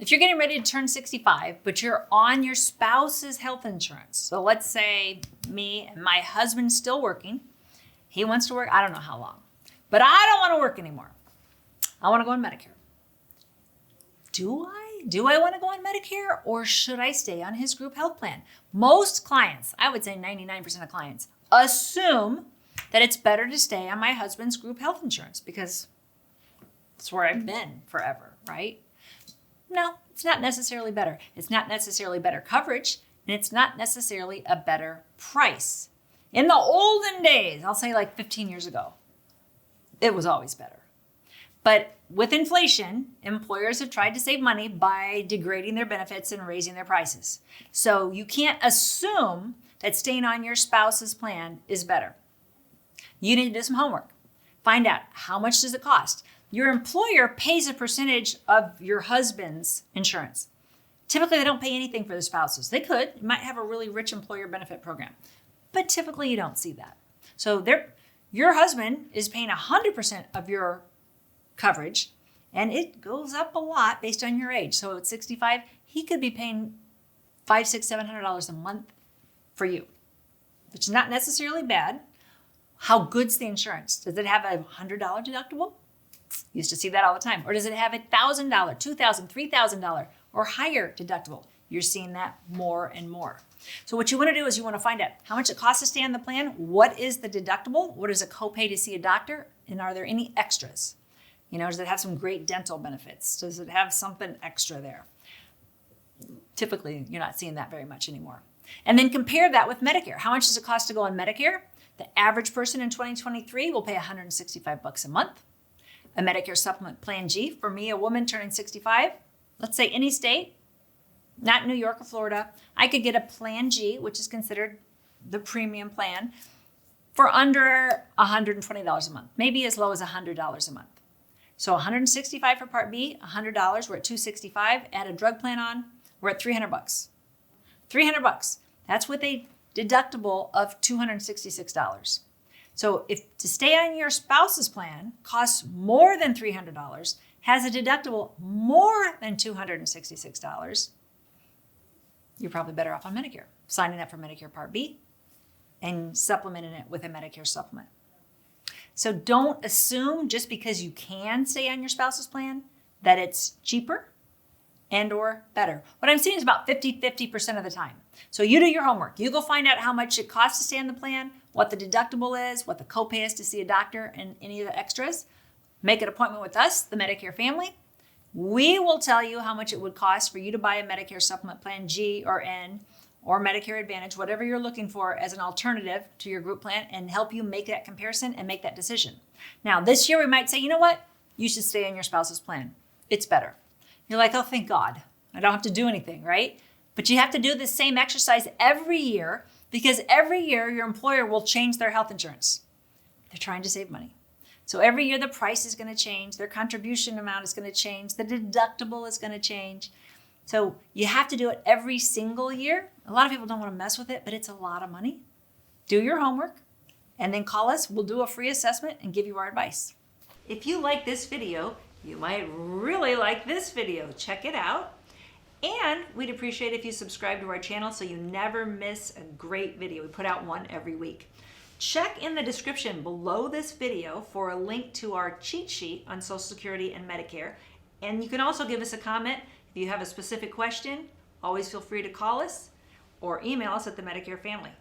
if you're getting ready to turn 65, but you're on your spouse's health insurance, so let's say me and my husband's still working. He wants to work, I don't know how long, but I don't want to work anymore. I want to go on Medicare. Do I want to go on Medicare, or should I stay on his group health plan? Most clients, I would say 99% of clients, assume that it's better to stay on my husband's group health insurance because it's where I've been forever, right? No, it's not necessarily better. It's not necessarily better coverage, and it's not necessarily a better price. In the olden days, I'll say like 15 years ago, it was always better. But with inflation, employers have tried to save money by degrading their benefits and raising their prices. So you can't assume that staying on your spouse's plan is better. You need to do some homework. Find out, how much does it cost? Your employer pays a percentage of your husband's insurance. Typically, they don't pay anything for the spouses. They could. You might have a really rich employer benefit program. But typically, you don't see that. So your husband is paying 100% of your coverage, and it goes up a lot based on your age. So at 65, he could be paying $500, $600, $700 a month for you, which is not necessarily bad. How good's the insurance? Does it have a $100 deductible? Used to see that all the time. Or does it have a $1,000, $2,000, $3,000 or higher deductible? You're seeing that more and more. So what you want to do is you want to find out how much it costs to stay on the plan, what is the deductible, what is a copay to see a doctor, and are there any extras? Does it have some great dental benefits? Does it have something extra there? Typically, you're not seeing that very much anymore. And then compare that with Medicare. How much does it cost to go on Medicare? The average person in 2023 will pay $165 a month. A Medicare Supplement Plan G, for me, a woman turning 65, let's say any state, not New York or Florida, I could get a Plan G, which is considered the premium plan, for under $120 a month, maybe as low as $100 a month. So $165 for Part B, $100, we're at $265. Add a drug plan on, we're at $300. $300. That's with a deductible of $266. So if to stay on your spouse's plan costs more than $300, has a deductible more than $266, you're probably better off on Medicare, signing up for Medicare Part B and supplementing it with a Medicare supplement. So don't assume just because you can stay on your spouse's plan that it's cheaper and or better. What I'm seeing is about 50% of the time. So you do your homework. You go find out how much it costs to stay on the plan, what the deductible is, what the copay is to see a doctor, and any of the extras. Make an appointment with us, the Medicare Family. We will tell you how much it would cost for you to buy a Medicare Supplement Plan G or N or Medicare Advantage, whatever you're looking for as an alternative to your group plan, and help you make that comparison and make that decision. Now, this year we might say, you know what? You should stay on your spouse's plan. It's better. You're like, oh, thank God. I don't have to do anything, right? But you have to do the same exercise every year because every year your employer will change their health insurance. They're trying to save money. So every year the price is going to change. Their contribution amount is going to change. The deductible is going to change. So you have to do it every single year. A lot of people don't want to mess with it, but it's a lot of money. Do your homework and then call us. We'll do a free assessment and give you our advice. If you like this video, you might really like this video. Check it out. And we'd appreciate if you subscribe to our channel so you never miss a great video. We put out one every week. Check in the description below this video for a link to our cheat sheet on Social Security and Medicare. And you can also give us a comment if you have a specific question. Always feel free to call us or email us at the Medicare Family.